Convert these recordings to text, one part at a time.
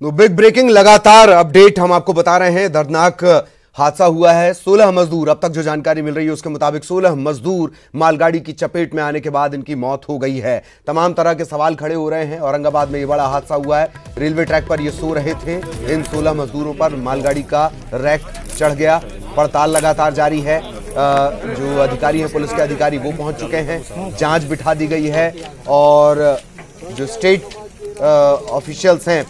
तो big breaking लगातार update हम आपको बता रहे हैं। दर्दनाक हादसा हुआ है। 16 मजदूर, अब तक जो जानकारी मिल रही है उसके मुताबिक 16 मजदूर मालगाड़ी की चपेट में आने के बाद इनकी मौत हो गई है। तमाम तरह के सवाल खड़े हो रहे हैं। औरंगाबाद में ये बड़ा हादसा हुआ है। रेलवे ट्रैक पर ये सो रहे थे। इन 16 मजदूरों पर मालगाड़ी का रैक चढ़ गया। पड़ताल लगातार जारी है। जो अधिकारी हैं, पुलिस के अधिकारी, वो पहुंच चुके हैं। जांच बिठा दी गई है और जो स्टेट ऑफिशियल्स हैं,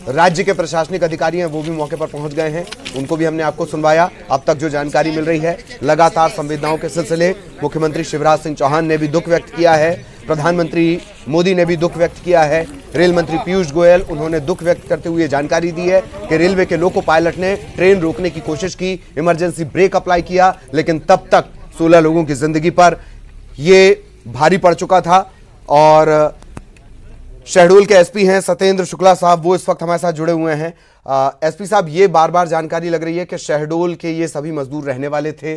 राज्य के प्रशासनिक अधिकारी हैं, वो भी मौके पर पहुंच गए हैं। उनको भी हमने आपको सुनवाया। अब तक जो जानकारी मिल रही है, लगातार संवेदनाओं के सिलसिले। मुख्यमंत्री शिवराज सिंह चौहान ने भी दुख व्यक्त किया है। प्रधानमंत्री मोदी ने भी दुख व्यक्त किया है। रेल मंत्री पीयूष गोयल, उन्होंने दुख व्यक्त करते हुए जानकारी दी है कि रेलवे के लोको पायलट ने ट्रेन रोकने की कोशिश की, इमरजेंसी ब्रेक अप्लाई किया, लेकिन तब तक 16 लोगों की जिंदगी पर ये भारी पड़ चुका था। और शहडोल के एसपी हैं सत्येंद्र शुक्ला साहब, वो इस वक्त हमारे साथ जुड़े हुए हैं। एसपी साहब, ये बार बार जानकारी लग रही है कि शहडोल के ये सभी मजदूर रहने वाले थे।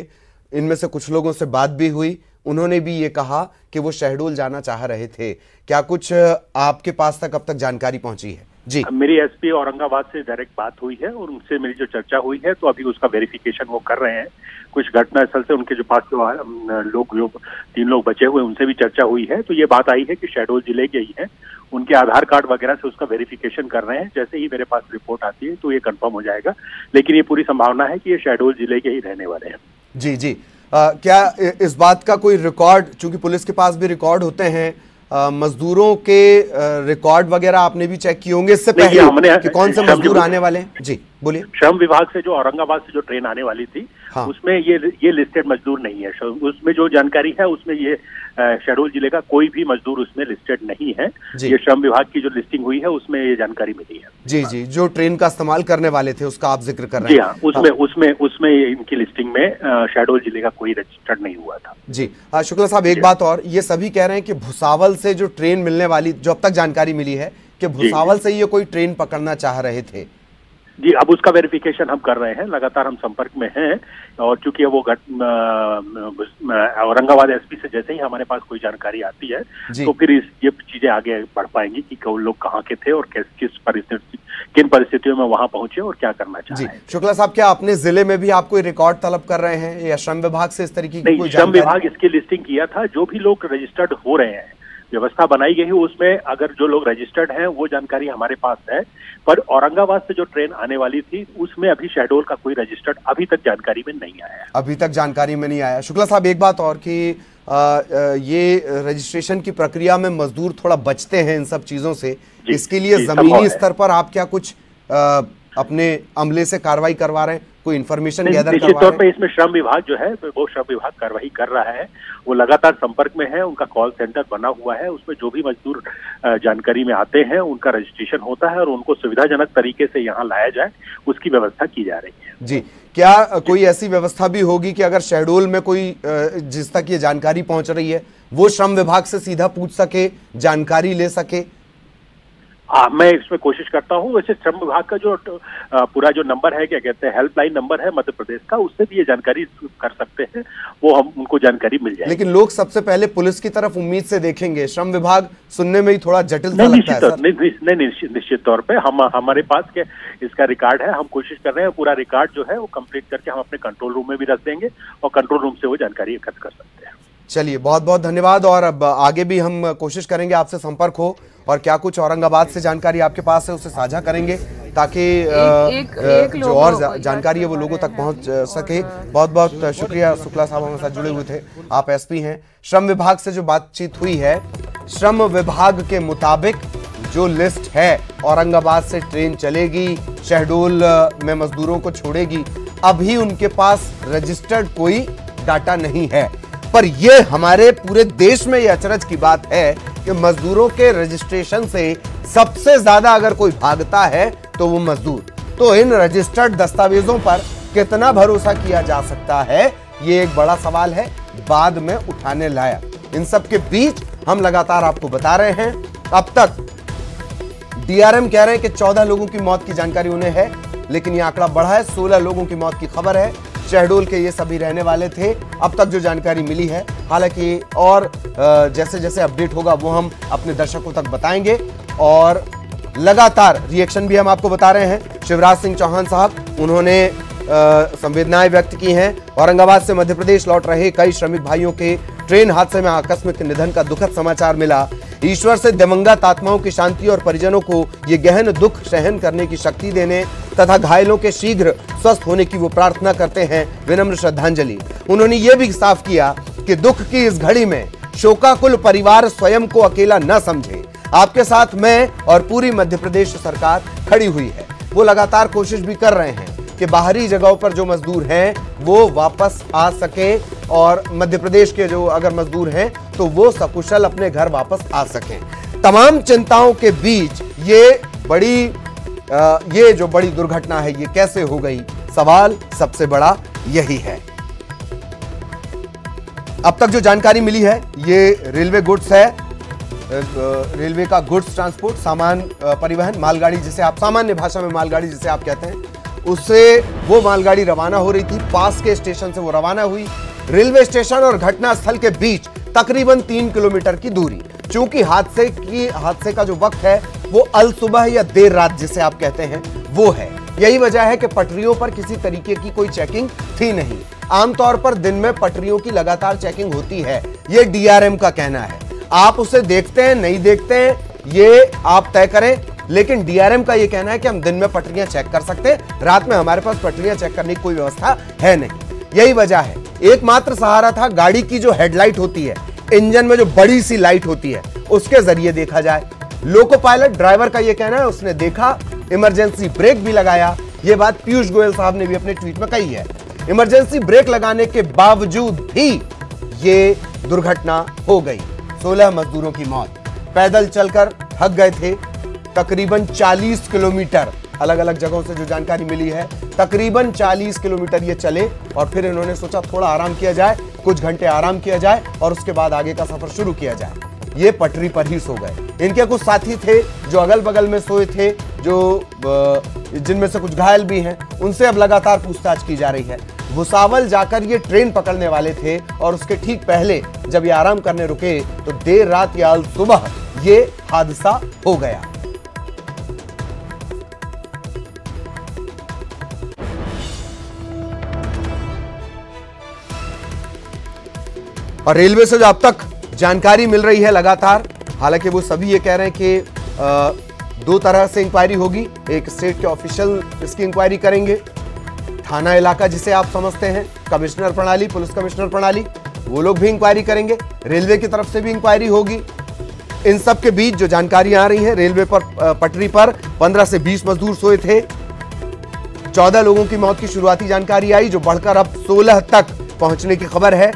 इनमें से कुछ लोगों से बात भी हुई, उन्होंने भी ये कहा कि वो शहडोल जाना चाह रहे थे। क्या कुछ आपके पास तक अब तक जानकारी पहुंची है? जी, मेरी एसपी औरंगाबाद से डायरेक्ट बात हुई है और उनसे मेरी जो चर्चा हुई है, तो अभी उसका वेरिफिकेशन वो कर रहे हैं। कुछ घटनास्थल से उनके जो पास लोग, जो 3 लोग बचे हुए, उनसे भी चर्चा हुई है। तो ये बात आई है कि शहडोल जिले के ही हैं। उनके आधार कार्ड वगैरह से उसका वेरिफिकेशन कर रहे हैं। जैसे ही मेरे पास रिपोर्ट आती है तो ये कंफर्म हो जाएगा, लेकिन ये पूरी संभावना है कि ये शहडोल जिले के ही रहने वाले हैं। जी जी। क्या इस बात का कोई रिकॉर्ड, चूंकि पुलिस के पास भी रिकॉर्ड होते हैं, मजदूरों के रिकॉर्ड वगैरह आपने भी चेक किए होंगे इससे पहले कि कौन से मजदूर आने वाले हैं? जी बोलिए। श्रम विभाग से जो औरंगाबाद से जो ट्रेन आने वाली थी, हाँ, उसमें ये लिस्टेड मजदूर नहीं है। उसमें जो जानकारी है उसमें ये शहडोल जिले का कोई भी मजदूर उसमें लिस्टेड नहीं है। ये श्रम विभाग की जो लिस्टिंग हुई है उसमें ये जानकारी मिली है। जी जी, जो ट्रेन का इस्तेमाल करने वाले थे उसका आप जिक्र कर रहे हैं? जी हाँ, उसमें इनकी लिस्टिंग में शहडोल जिले का कोई रजिस्टर्ड नहीं हुआ था। जी शुक्ला साहब, एक बात और, ये सभी कह रहे हैं कि भुसावल से जो ट्रेन मिलने वाली, जो अब तक जानकारी मिली है कि भुसावल से ये कोई ट्रेन पकड़ना चाह रहे थे। जी, अब उसका वेरिफिकेशन हम कर रहे हैं। लगातार हम संपर्क में हैं और चूंकि वो औरंगाबाद एसपी से जैसे ही हमारे पास कोई जानकारी आती है तो फिर ये चीजें आगे बढ़ पाएंगी कि कौन लोग कहाँ के थे और किन परिस्थितियों में वहां पहुंचे और क्या करना चाह रहे हैं। शुक्ला साहब, क्या अपने जिले में भी आप कोई रिकॉर्ड तलब कर रहे हैं या श्रम विभाग से इस तरीके की कोई जानकारी? श्रम विभाग इसकी लिस्टिंग किया था। जो भी लोग रजिस्टर्ड हो रहे हैं, व्यवस्था बनाई गई है, उसमें अगर जो लोग रजिस्टर्ड हैं वो जानकारी हमारे पास है। पर औरंगाबाद से जो ट्रेन आने वाली थी उसमें अभी शहडोल का कोई रजिस्टर्ड अभी तक जानकारी में नहीं आया है। अभी तक जानकारी में नहीं आया। शुक्ला साहब, एक बात और कि ये रजिस्ट्रेशन की प्रक्रिया में मजदूर थोड़ा बचते हैं इन सब चीजों से, इसके लिए जमीनी स्तर पर आप क्या कुछ अपने अमले से कार्रवाई करवा रहे हैं? कोई इन्फॉर्मेशन गैदर करवा रहे हैं? निश्चित तौर पे इसमें श्रम विभाग जो है वो श्रम विभाग कार्रवाई कर रहा है। वो लगातार संपर्क में है। उनका कॉल सेंटर बना हुआ है। उसमें जो भी मजदूर जानकारी में आते हैं उनका रजिस्ट्रेशन होता है और उनको सुविधाजनक तरीके से यहाँ लाया जाए, उसकी व्यवस्था की जा रही है। जी, क्या कोई ऐसी व्यवस्था भी होगी कि अगर शहडोल में कोई जिस तक ये जानकारी पहुंच रही है वो श्रम विभाग से सीधा पूछ सके, जानकारी ले सके? मैं इसमें कोशिश करता हूँ। वैसे श्रम विभाग का जो पूरा जो नंबर है, क्या कहते हैं, हेल्पलाइन नंबर है मध्य प्रदेश का, उससे भी ये जानकारी कर सकते हैं, वो हम उनको जानकारी मिल जाएगी। लेकिन लोग सबसे पहले पुलिस की तरफ उम्मीद से देखेंगे। श्रम विभाग सुनने में ही थोड़ा जटिल सा लगता है सर। निश्चित तौर पे हमारे पास के इसका रिकॉर्ड है। हम कोशिश कर रहे हैं पूरा रिकॉर्ड जो है वो कंप्लीट करके हम अपने कंट्रोल रूम में भी रख देंगे और कंट्रोल रूम से वो जानकारी एकत्र कर सकते हैं। चलिए, बहुत बहुत धन्यवाद। और अब आगे भी हम कोशिश करेंगे आपसे संपर्क हो और क्या कुछ औरंगाबाद से जानकारी आपके पास है उसे साझा करेंगे ताकि जो और जानकारी है वो लोगों तक पहुंच सके। बहुत बहुत शुक्रिया। शुक्ला साहब हमारे साथ जुड़े हुए थे। आप एसपी हैं। श्रम विभाग से जो बातचीत हुई है, श्रम विभाग के मुताबिक जो लिस्ट है, औरंगाबाद से ट्रेन चलेगी, शहडोल में मजदूरों को छोड़ेगी, अभी उनके पास रजिस्टर्ड कोई डाटा नहीं है। पर यह हमारे पूरे देश में यह अचरज की बात है कि मजदूरों के रजिस्ट्रेशन से सबसे ज्यादा अगर कोई भागता है तो वो मजदूर। तो इन रजिस्टर्ड दस्तावेजों पर कितना भरोसा किया जा सकता है, ये एक बड़ा सवाल है, बाद में उठाने लायक। इन सब के बीच हम लगातार आपको बता रहे हैं, अब तक डीआरएम कह रहे हैं कि 14 लोगों की मौत की जानकारी उन्हें है, लेकिन यह आंकड़ा बढ़ा है, 16 लोगों की मौत की खबर है। शहडोल के ये सभी रहने वाले थे, अब तक जो जानकारी मिली है। हालांकि और जैसे जैसे अपडेट होगा वो हम अपने दर्शकों तक बताएंगे। और लगातार रिएक्शन भी हम आपको बता रहे हैं। शिवराज सिंह चौहान साहब, उन्होंने संवेदनाएं व्यक्त की हैं। औरंगाबाद से मध्य प्रदेश लौट रहे कई श्रमिक भाइयों के ट्रेन हादसे में आकस्मिक निधन का दुखद समाचार मिला। ईश्वर से दिवंगत आत्माओं की शांति और परिजनों को ये गहन दुख सहन करने की शक्ति देने तथा घायलों के शीघ्र स्वस्थ होने की वो प्रार्थना करते हैं। विनम्र श्रद्धांजलि। उन्होंने ये भी साफ किया कि दुख की इस घड़ी में शोकाकुल परिवार स्वयं को अकेला न समझे। आपके साथ मैं और पूरी मध्य प्रदेश सरकार खड़ी हुई है। वो लगातार कोशिश भी कर रहे हैं कि बाहरी जगहों पर जो मजदूर हैं वो वापस आ सके और मध्य प्रदेश के जो अगर मजदूर हैं तो वो सकुशल अपने घर वापस आ सकें। तमाम चिंताओं के बीच ये जो बड़ी दुर्घटना है ये कैसे हो गई, सवाल सबसे बड़ा यही है। अब तक जो जानकारी मिली है ये रेलवे गुड्स है, रेलवे का गुड्स ट्रांसपोर्ट, सामान परिवहन, मालगाड़ी जिसे आप सामान्य भाषा में मालगाड़ी जिसे आप कहते हैं, उससे वो मालगाड़ी रवाना हो रही थी। पास के स्टेशन से वो रवाना हुई। रेलवे स्टेशन और घटना स्थल के बीच तकरीबन 3 किलोमीटर की दूरी। चूंकि हादसे का जो वक्त है वो अल सुबह या देर रात जिसे आप कहते हैं वो है। यही वजह है कि पटरियों पर किसी तरीके की कोई चेकिंग थी नहीं। आमतौर पर दिन में पटरियों की लगातार चेकिंग होती है, ये डीआरएम का कहना है। आप उसे देखते हैं नहीं देखते हैं ये आप तय करें, लेकिन डीआरएम का ये कहना है कि हम दिन में पटरियां चेक कर सकते हैं, रात में हमारे पास पटरियां चेक करने की कोई व्यवस्था है नहीं। यही वजह है। एकमात्र सहारा था गाड़ी की जो हेडलाइट होती है, इंजन में जो बड़ी सी लाइट होती है, उसके जरिए देखा जाए। लोको पायलट ड्राइवर का ये कहना है उसने देखा, इमरजेंसी ब्रेक भी लगाया। ये बात पीयूष गोयल साहब ने भी अपने ट्वीट में कही है। इमरजेंसी ब्रेक लगाने के बावजूद भी ये दुर्घटना हो गई। 16 मजदूरों की मौत। पैदल चलकर थक गए थे। तकरीबन 40 किलोमीटर, अलग अलग जगहों से जो जानकारी मिली है, तकरीबन 40 किलोमीटर ये चले और फिर इन्होंने सोचा थोड़ा आराम किया जाए, कुछ घंटे आराम किया जाए और उसके बाद आगे का सफर शुरू किया जाए। ये पटरी पर ही सो गए। इनके कुछ साथी थे जो अगल बगल में सोए थे, जो जिनमें से कुछ घायल भी हैं, उनसे अब लगातार पूछताछ की जा रही है। भुसावल जाकर ये ट्रेन पकड़ने वाले थे और उसके ठीक पहले जब ये आराम करने रुके तो देर रात या सुबह ये हादसा हो गया। और रेलवे से जो अब तक जानकारी मिल रही है लगातार, हालांकि वो सभी ये कह रहे हैं कि 2 तरह से इंक्वायरी होगी। एक स्टेट के ऑफिशियल इसकी इंक्वायरी करेंगे, थाना इलाका जिसे आप समझते हैं, कमिश्नर प्रणाली, पुलिस कमिश्नर प्रणाली, वो लोग भी इंक्वायरी करेंगे। रेलवे की तरफ से भी इंक्वायरी होगी। इन सब के बीच जो जानकारी आ रही है, रेलवे पर पटरी पर 15 से 20 मजदूर सोए थे। 14 लोगों की मौत की शुरुआती जानकारी आई, जो बढ़कर अब 16 तक पहुंचने की खबर है।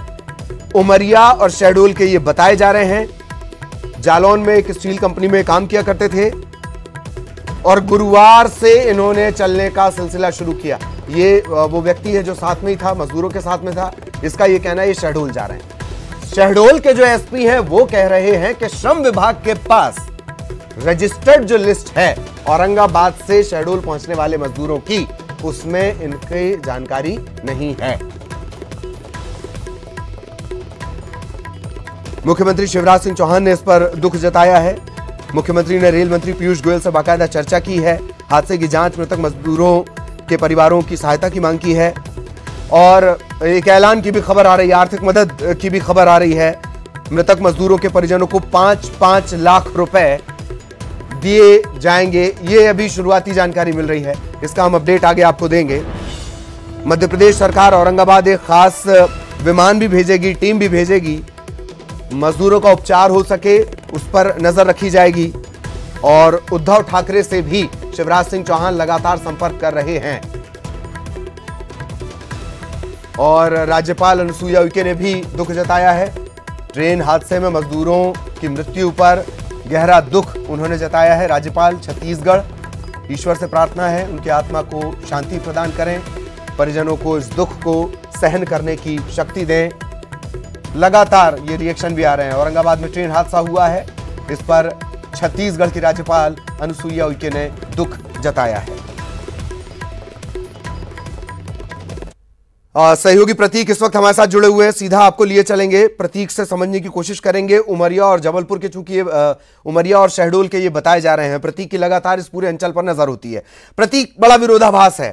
उमरिया और शहडोल के ये बताए जा रहे हैं। जालौन में एक स्टील कंपनी में काम किया करते थे और गुरुवार से इन्होंने चलने का सिलसिला शुरू किया। ये वो व्यक्ति है जो साथ में ही था, मजदूरों के साथ में था। इसका ये कहना है ये शहडोल जा रहे हैं। शहडोल के जो एसपी हैं वो कह रहे हैं कि श्रम विभाग के पास रजिस्टर्ड जो लिस्ट है औरंगाबाद से शहडोल पहुंचने वाले मजदूरों की, उसमें इनकी जानकारी नहीं है। मुख्यमंत्री शिवराज सिंह चौहान ने इस पर दुख जताया है। मुख्यमंत्री ने रेल मंत्री पीयूष गोयल से बाकायदा चर्चा की है। हादसे की जांच, मृतक मजदूरों के परिवारों की सहायता की मांग की है और एक ऐलान की भी खबर आ रही है, आर्थिक मदद की भी खबर आ रही है। मृतक मजदूरों के परिजनों को 5-5 लाख रुपए दिए जाएंगे। ये अभी शुरुआती जानकारी मिल रही है, इसका हम अपडेट आगे आपको देंगे। मध्य प्रदेश सरकार औरंगाबाद एक खास विमान भी भेजेगी, टीम भी भेजेगी। मजदूरों का उपचार हो सके उस पर नजर रखी जाएगी और उद्धव ठाकरे से भी शिवराज सिंह चौहान लगातार संपर्क कर रहे हैं और राज्यपाल अनुसुईया उइके ने भी दुख जताया है। ट्रेन हादसे में मजदूरों की मृत्यु पर गहरा दुख उन्होंने जताया है। राज्यपाल छत्तीसगढ़, ईश्वर से प्रार्थना है उनकी आत्मा को शांति प्रदान करें, परिजनों को इस दुख को सहन करने की शक्ति दें। लगातार ये रिएक्शन भी आ रहे हैं। औरंगाबाद में ट्रेन हादसा हुआ है, इस पर छत्तीसगढ़ की राज्यपाल अनुसुईया उइके ने दुख जताया है। सहयोगी प्रतीक इस वक्त हमारे साथ जुड़े हुए हैं, सीधा आपको लिए चलेंगे, प्रतीक से समझने की कोशिश करेंगे। उमरिया और जबलपुर के, चूंकि उमरिया और शहडोल के ये बताए जा रहे हैं, प्रतीक की लगातार इस पूरे अंचल पर नजर होती है। प्रतीक, बड़ा विरोधाभास है।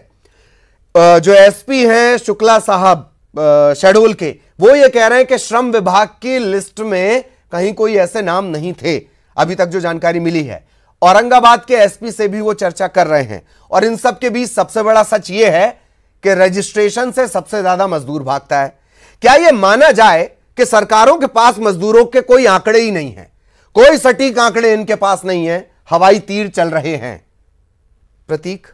जो एसपी हैं शुक्ला साहब शहडोल के, वो ये कह रहे हैं कि श्रम विभाग की लिस्ट में कहीं कोई ऐसे नाम नहीं थे, अभी तक जो जानकारी मिली है। औरंगाबाद के एसपी से भी वो चर्चा कर रहे हैं, और इन सब के बीच सबसे बड़ा सच ये है कि रजिस्ट्रेशन से सबसे ज्यादा मजदूर भागता है। क्या यह माना जाए कि सरकारों के पास मजदूरों के कोई आंकड़े ही नहीं है, कोई सटीक आंकड़े इनके पास नहीं है, हवाई तीर चल रहे हैं? प्रतीक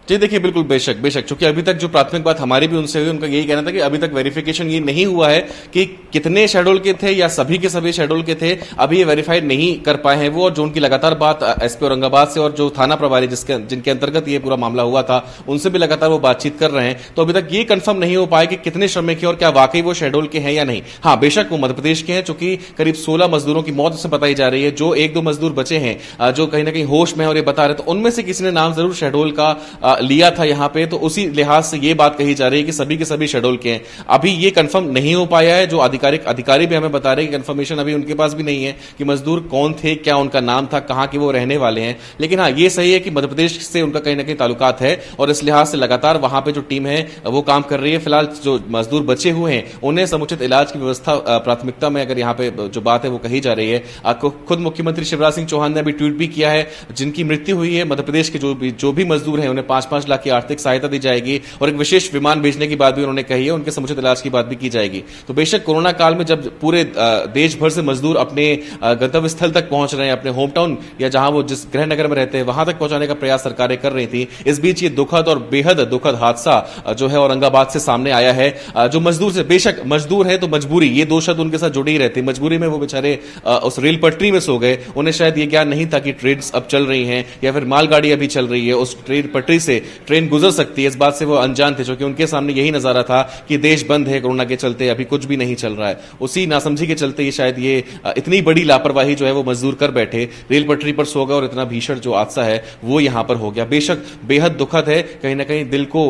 जी देखिए, बिल्कुल बेशक क्योंकि अभी तक जो प्राथमिक बात हमारी भी उनसे हुई, उनका यही कहना था कि अभी तक वेरिफिकेशन ये नहीं हुआ है कि कितने शहडोल के थे या सभी के सभी शहडोल के थे, अभी ये वेरीफाइड नहीं कर पाए हैं वो। और जो उनकी लगातार बात एसपी औरंगाबाद से और जो थाना प्रभारी जिनके अंतर्गत ये पूरा मामला हुआ था, उनसे भी लगातार वो बातचीत कर रहे हैं, तो अभी तक ये कंफर्म नहीं हो पाए कि कितने श्रमिक हैं और क्या वाकई वो शहडोल के हैं या नहीं। हाँ, बेशक वो मध्य प्रदेश के हैं, चूंकि करीब 16 मजदूरों की मौत से बताई जा रही है। जो 1-2 मजदूर बचे हैं जो कहीं ना कहीं होश में और ये बता रहे, तो उनमें से किसी ने नाम जरूर शहडोल का लिया था यहाँ पे, तो उसी लिहाज से ये बात कही जा रही है कि सभी के सभी शहडोल के हैं। अभी ये कंफर्म नहीं हो पाया है, जो अधिकारी भी हमें बता रहे हैं कि कंफर्मेशन अभी उनके पास भी नहीं है कि मजदूर कौन थे, क्या उनका नाम था, कहां के वो रहने वाले हैं। लेकिन हाँ, ये सही है कि मध्य प्रदेश से उनका कहीं ना कहीं ताल्लुकात है, और इस लिहाज से लगातार वहां पे जो टीम है वो काम कर रही है। फिलहाल जो मजदूर बचे हुए हैं उन्हें समुचित इलाज की व्यवस्था प्राथमिकता में, अगर यहाँ पे जो बात है वो कही जा रही है। खुद मुख्यमंत्री शिवराज सिंह चौहान ने अभी ट्वीट भी किया है, जिनकी मृत्यु हुई है मध्य प्रदेश के जो भी मजदूर हैं उन्हें 5-5 लाख की आर्थिक सहायता दी जाएगी, और एक विशेष विमान भेजने की बात भी उन्होंने कही है, उनके समुचित इलाज की बात भी की जाएगी। तो बेशक कोरोना काल में जब पूरे देश भर से मजदूर अपने गंतव्य स्थल तक पहुंच रहे हैं, अपने होम टाउन या जहां वो जिस गृह नगर में रहते हैं वहां तक पहुंचाने का प्रयास सरकारें कर रही थी, इस बीच ये दुखद और बेहद दुखद हादसा जो है औरंगाबाद से सामने आया है। जो मजदूर से, बेशक मजदूर है तो मजबूरी, ये दो शब्द उनके साथ जुड़े ही रहते। मजबूरी में वो बेचारे उस रेल पटरी में सो गए, उन्हें शायद ये ज्ञान नहीं था कि ट्रेन अब चल रही हैं या फिर मालगाड़ी अभी चल रही है, उस ट्रेन पटरी से ट्रेन गुजर सकती है, इस बात से वो अनजान थे, क्योंकि उनके सामने यही नजारा था कि देश बंद है कोरोना के चलते, अभी कुछ भी नहीं चल रहा है। उसी नासमझी के चलते ये शायद ये इतनी बड़ी लापरवाही जो है वो मजदूर कर बैठे, रेल पटरी पर सो गए और इतना भीषण जो हादसा है वो यहां पर हो गया। बेशक बेहद दुखद है, कहीं ना कहीं दिल को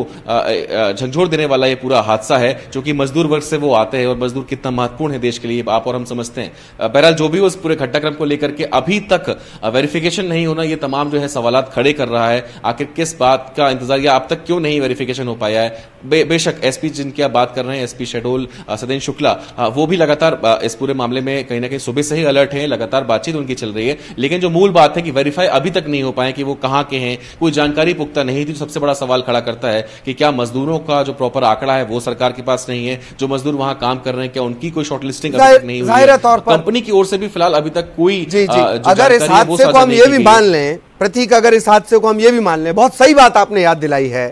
झंझोड़ देने वाला ये पूरा हादसा है, क्योंकि मजदूर वर्ग से वो आते हैं और मजदूर कितना महत्वपूर्ण है देश के लिए, आप और हम समझते हैं। बहरहाल जो भी उस पूरे घटनाक्रम को लेकर के अभी तक वेरिफिकेशन नहीं होना, ये तमाम जो है सवालात खड़े कर रहा है। आखिर किस बात का इंतजार, या अब तक क्यों नहीं वेरिफिकेशन हो पाया है? बेशक एसपी जिनकी आप बात कर रहे हैं, एसपी शहडोल सदेन शुक्ला, वो भी लगातार इस पूरे मामले में कहीं ना कहीं सुबह से ही अलर्ट है, लगातार बातचीत उनकी चल रही है। लेकिन जो मूल बात है कि वेरीफाई अभी तक नहीं हो पाए कि वो कहां के हैं, कोई जानकारी पुख्ता नहीं थी। तो सबसे बड़ा सवाल खड़ा करता है कि क्या मजदूरों का जो प्रॉपर आंकड़ा है वो सरकार के पास नहीं है? जो मजदूर वहां काम कर रहे हैं, क्या उनकी कोई शॉर्टलिस्टिंग अभी तक नहीं हुई है? कंपनी की ओर से भी फिलहाल अभी तक कोई अगर इस हादसे को हम ये भी मान लें, प्रतीक, अगर इस हादसे को हम ये भी मान लें, बहुत सही बात आपने याद दिलाई है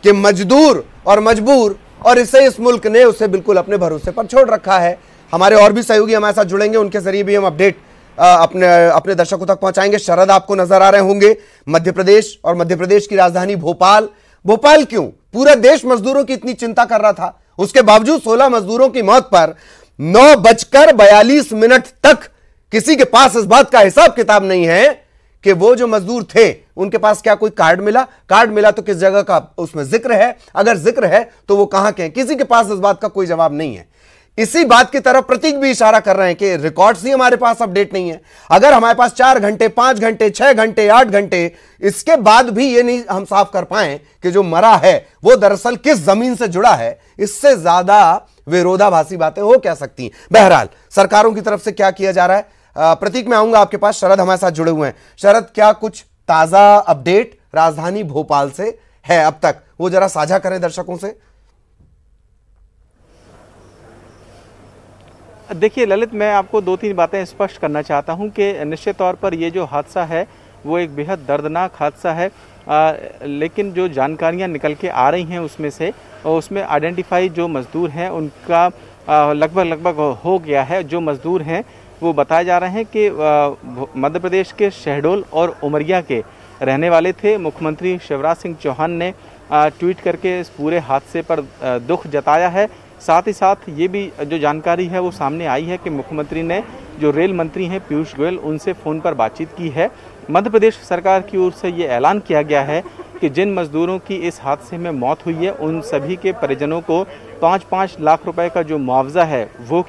कि मजदूर और मजबूर, और इसे इस मुल्क ने उसे बिल्कुल अपने भरोसे पर छोड़ रखा है। हमारे और भी सहयोगी हमारे साथ जुड़ेंगे, उनके जरिए भी हम अपडेट अपने दर्शकों तक पहुंचाएंगे। शरद आपको नजर आ रहे होंगे मध्य प्रदेश, और मध्य प्रदेश की राजधानी भोपाल। भोपाल क्यों? पूरा देश मजदूरों की इतनी चिंता कर रहा था, उसके बावजूद 16 मजदूरों की मौत पर 9:42 तक किसी के पास इस बात का हिसाब किताब नहीं है कि वो जो मजदूर थे उनके पास क्या कोई कार्ड मिला तो किस जगह का उसमें जिक्र है, अगर जिक्र है तो वो कहां के हैं, किसी के पास इस बात का कोई जवाब नहीं है। इसी बात की तरफ प्रतीक भी इशारा कर रहे हैं कि रिकॉर्ड्स ही हमारे पास अपडेट नहीं है। अगर हमारे पास 4 घंटे, 5 घंटे, 6 घंटे, 8 घंटे, इसके बाद भी ये नहीं हम साफ कर पाए कि जो मरा है वो दरअसल किस जमीन से जुड़ा है, इससे ज्यादा विरोधाभासी बातें हो क्या सकती हैं? बहरहाल सरकारों की तरफ से क्या किया जा रहा है? प्रतीक, मैं आऊंगा आपके पास। शरद हमारे साथ जुड़े हुए हैं। शरद, क्या कुछ ताजा अपडेट राजधानी भोपाल से है अब तक, वो जरा साझा करें दर्शकों से। देखिए ललित, मैं आपको 2-3 बातें स्पष्ट करना चाहता हूं कि निश्चित तौर पर ये जो हादसा है वो एक बेहद दर्दनाक हादसा है, लेकिन जो जानकारियां निकल के आ रही हैं उसमें आइडेंटिफाई जो मजदूर हैं उनका लगभग हो गया है। जो मजदूर हैं वो बताए जा रहे हैं कि मध्य प्रदेश के शहडोल और उमरिया के रहने वाले थे। मुख्यमंत्री शिवराज सिंह चौहान ने ट्वीट करके इस पूरे हादसे पर दुख जताया है। साथ ही साथ ये भी जो जानकारी है वो सामने आई है कि मुख्यमंत्री ने जो रेल मंत्री हैं पीयूष गोयल, उनसे फ़ोन पर बातचीत की है। मध्य प्रदेश सरकार की ओर से ये ऐलान किया गया है कि जिन मजदूरों की इस हादसे में मौत हुई है उन सभी के परिजनों को 5-5 लाख रुपए का जो मुआवजा है वो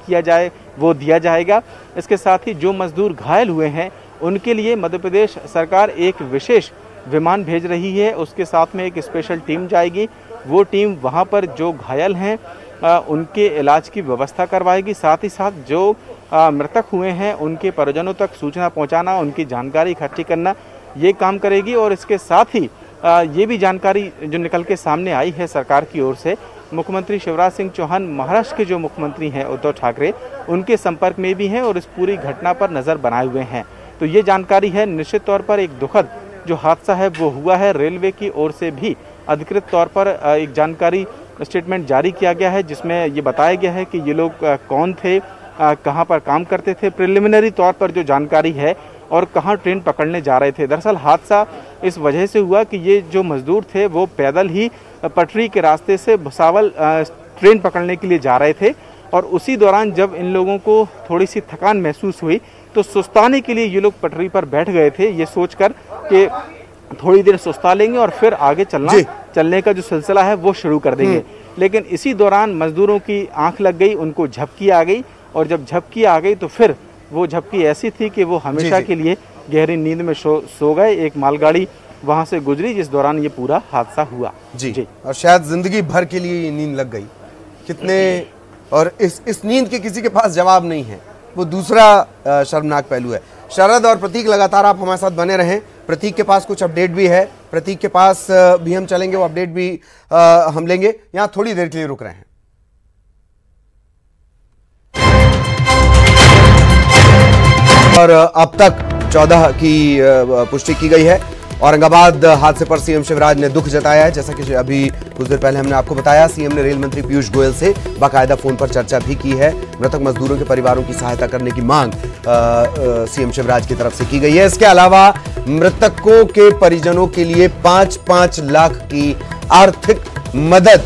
दिया जाएगा। इसके साथ ही जो मजदूर घायल हुए हैं उनके लिए मध्य प्रदेश सरकार एक विशेष विमान भेज रही है, उसके साथ में एक स्पेशल टीम जाएगी। वो टीम वहाँ पर जो घायल हैं उनके इलाज की व्यवस्था करवाएगी। साथ ही साथ जो मृतक हुए हैं उनके परिजनों तक सूचना पहुंचाना, उनकी जानकारी इकट्ठी करना, ये काम करेगी। और इसके साथ ही ये भी जानकारी जो निकल के सामने आई है सरकार की ओर से, मुख्यमंत्री शिवराज सिंह चौहान महाराष्ट्र के जो मुख्यमंत्री हैं उद्धव ठाकरे, उनके संपर्क में भी हैं और इस पूरी घटना पर नज़र बनाए हुए हैं। तो ये जानकारी है। निश्चित तौर पर एक दुखद जो हादसा है वो हुआ है। रेलवे की ओर से भी अधिकृत तौर पर एक जानकारी स्टेटमेंट जारी किया गया है जिसमें ये बताया गया है कि ये लोग कौन थे, कहां पर काम करते थे, प्रिलिमिनरी तौर पर जो जानकारी है, और कहां ट्रेन पकड़ने जा रहे थे। दरअसल हादसा इस वजह से हुआ कि ये जो मजदूर थे वो पैदल ही पटरी के रास्ते से भुसावल ट्रेन पकड़ने के लिए जा रहे थे और उसी दौरान जब इन लोगों को थोड़ी सी थकान महसूस हुई तो सुस्ताने के लिए ये लोग पटरी पर बैठ गए थे, ये सोचकर कि थोड़ी देर सुस्ता लेंगे और फिर आगे चलने का जो सिलसिला है वो शुरू कर देंगे। लेकिन इसी दौरान मजदूरों की आंख लग गई, उनको झपकी आ गई और जब झपकी आ गई तो फिर वो झपकी ऐसी थी कि वो हमेशा के लिए गहरी नींद में सो गए। एक मालगाड़ी वहां से गुजरी जिस दौरान ये पूरा हादसा हुआ। जी। और शायद जिंदगी भर के लिए ये नींद लग गई कितने, और इस नींद के किसी के पास जवाब नहीं है। वो दूसरा शर्मनाक पहलू है। शरद और प्रतीक लगातार आप हमारे साथ बने रहें। प्रतीक के पास कुछ अपडेट भी है, प्रतीक के पास भी हम चलेंगे, वो अपडेट भी हम लेंगे। यहाँ थोड़ी देर के लिए रुक रहे हैं। और अब तक 14 की पुष्टि की गई है। औरंगाबाद हादसे पर सीएम शिवराज ने दुख जताया है। जैसा कि अभी कुछ देर पहले हमने आपको बताया, सीएम ने रेल मंत्री पीयूष गोयल से बाकायदा फोन पर चर्चा भी की है। मृतक मजदूरों के परिवारों की सहायता करने की मांग सीएम शिवराज की तरफ से की गई है। इसके अलावा मृतकों के परिजनों के लिए 5-5 लाख की आर्थिक मदद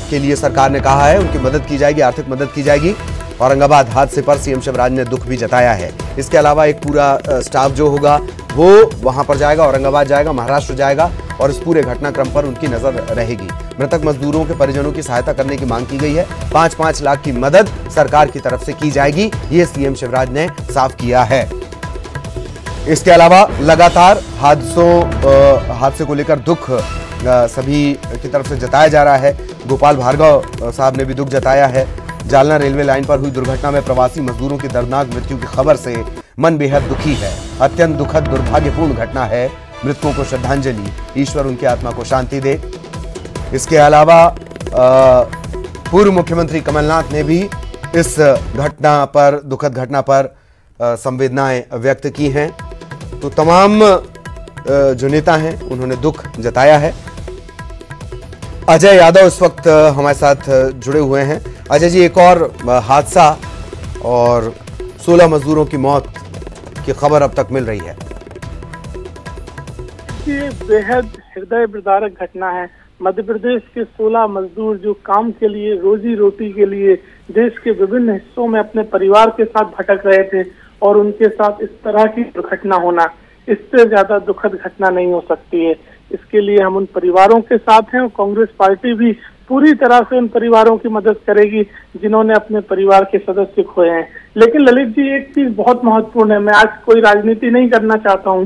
के लिए सरकार ने कहा है, उनकी मदद की जाएगी, आर्थिक मदद की जाएगी। औरंगाबाद हादसे पर सीएम शिवराज ने दुख भी जताया है। इसके अलावा एक पूरा स्टाफ जो होगा वो वहां पर जाएगा, औरंगाबाद जाएगा, महाराष्ट्र जाएगा और इस पूरे घटनाक्रम पर उनकी नजर रहेगी। मृतक मजदूरों के परिजनों की सहायता करने की मांग की गई है। 5-5 लाख की मदद सरकार की तरफ से की जाएगी, ये सीएम शिवराज ने साफ किया है। इसके अलावा लगातार हादसे को लेकर दुख सभी की तरफ से जताया जा रहा है। गोपाल भार्गव साहब ने भी दुख जताया है। जालना रेलवे लाइन पर हुई दुर्घटना में प्रवासी मजदूरों की दर्दनाक मृत्यु की खबर से मन बेहद दुखी है। अत्यंत दुखद दुर्भाग्यपूर्ण घटना है। मृतकों को श्रद्धांजलि, ईश्वर उनकी आत्मा को शांति दे। इसके अलावा पूर्व मुख्यमंत्री कमलनाथ ने भी इस घटना पर, दुखद घटना पर संवेदनाएं व्यक्त की हैं। तो तमाम जो नेता हैं उन्होंने दुख जताया है। अजय यादव इस वक्त हमारे साथ जुड़े हुए हैं। अजय जी, एक और हादसा और 16 मजदूरों की मौत की खबर अब तक मिल रही है। ये बेहद हृदय विदारक घटना है। मध्य प्रदेश के 16 मजदूर जो काम के लिए, रोजी रोटी के लिए देश के विभिन्न हिस्सों में अपने परिवार के साथ भटक रहे थे और उनके साथ इस तरह की दुर्घटना होना, इससे ज्यादा दुखद घटना नहीं हो सकती है। इसके लिए हम उन परिवारों के साथ हैं और कांग्रेस पार्टी भी पूरी तरह से उन परिवारों की मदद करेगी जिन्होंने अपने परिवार के सदस्य खोए हैं। लेकिन ललित जी, एक चीज बहुत महत्वपूर्ण है। मैं आज कोई राजनीति नहीं करना चाहता हूं,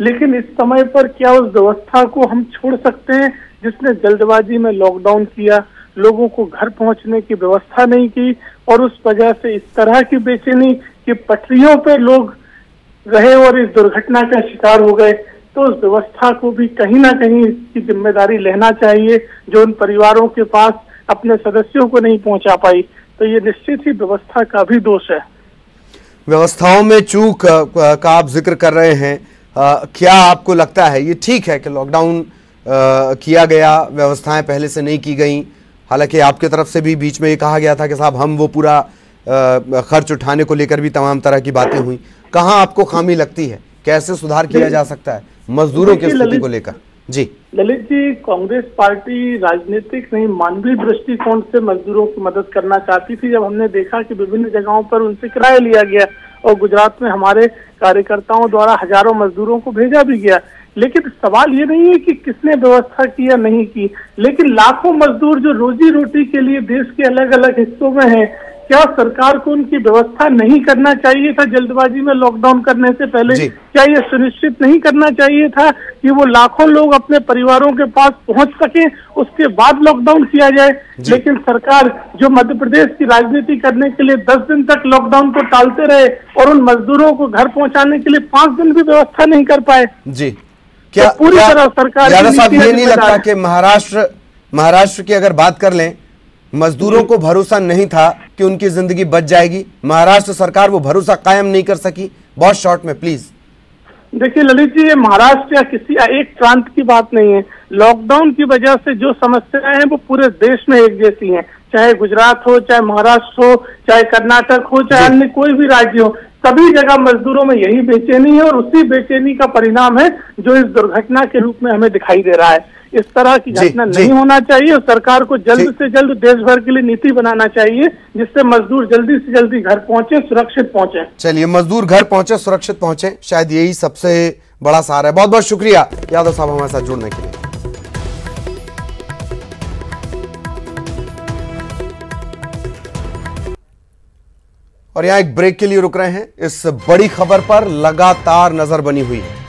लेकिन इस समय पर क्या उस व्यवस्था को हम छोड़ सकते हैं जिसने जल्दबाजी में लॉकडाउन किया, लोगों को घर पहुंचने की व्यवस्था नहीं की और उस वजह से इस तरह की बेचैनी कि पटरियों पे लोग रहे और इस दुर्घटना का शिकार हो गए। तो उस व्यवस्था को भी कहीं ना कहीं इसकी जिम्मेदारी लेना चाहिए जो उन परिवारों के पास अपने सदस्यों को नहीं पहुंचा पाई। तो ये निश्चित ही व्यवस्था का भी दोष है। व्यवस्थाओं में चूक का आप जिक्र कर रहे हैं, क्या आपको लगता है ये ठीक है कि लॉकडाउन किया गया, व्यवस्थाएं पहले से नहीं की गई? हालांकि आपकी तरफ से भी बीच में ये कहा गया था कि साहब हम वो पूरा खर्च उठाने को लेकर भी तमाम तरह की बातें हुई। कहाँ आपको खामी लगती है, कैसे सुधार किया जा सकता है मजदूरों की स्थिति को लेकर? जी ललित जी, कांग्रेस पार्टी राजनीतिक नहीं, मानवीय दृष्टिकोण से मजदूरों की मदद करना चाहती थी। जब हमने देखा कि विभिन्न जगहों पर उनसे किराया लिया गया और गुजरात में हमारे कार्यकर्ताओं द्वारा हजारों मजदूरों को भेजा भी गया, लेकिन सवाल ये नहीं है कि किसने व्यवस्था की या नहीं की, लेकिन लाखों मजदूर जो रोजी रोटी के लिए देश के अलग अलग हिस्सों में हैं, क्या सरकार को उनकी व्यवस्था नहीं करना चाहिए था जल्दबाजी में लॉकडाउन करने से पहले? क्या ये सुनिश्चित नहीं करना चाहिए था कि वो लाखों लोग अपने परिवारों के पास पहुंच सके, उसके बाद लॉकडाउन किया जाए? लेकिन सरकार जो मध्य प्रदेश की राजनीति करने के लिए 10 दिन तक लॉकडाउन को टालते रहे और उन मजदूरों को घर पहुंचाने के लिए 5 दिन भी व्यवस्था नहीं कर पाए। जी, क्या तो पूरी तरह सरकार यादव साहब ये नहीं लगता कि महाराष्ट्र की अगर बात कर लें, मजदूरों को भरोसा नहीं था कि उनकी जिंदगी बच जाएगी, महाराष्ट्र सरकार वो भरोसा कायम नहीं कर सकी? बहुत शॉर्ट में प्लीज। देखिए ललित जी, ये महाराष्ट्र या किसी एक प्रांत की बात नहीं है। लॉकडाउन की वजह से जो समस्याएं हैं वो पूरे देश में एक जैसी हैं, चाहे गुजरात हो, चाहे महाराष्ट्र हो, चाहे कर्नाटक हो, चाहे अन्य कोई भी राज्य हो, सभी जगह मजदूरों में यही बेचैनी है और उसी बेचैनी का परिणाम है जो इस दुर्घटना के रूप में हमें दिखाई दे रहा है। इस तरह की घटना नहीं होना चाहिए और सरकार को जल्द से जल्द देश भर के लिए नीति बनाना चाहिए जिससे मजदूर जल्दी से जल्दी घर पहुंचे, सुरक्षित पहुंचे। चलिए, मजदूर घर पहुंचे, सुरक्षित पहुंचे, शायद यही सबसे बड़ा सहारा है। बहुत बहुत शुक्रिया यादव साहब हमारे साथ जुड़ने के लिए। और यहां एक ब्रेक के लिए रुक रहे हैं। इस बड़ी खबर पर लगातार नजर बनी हुई है।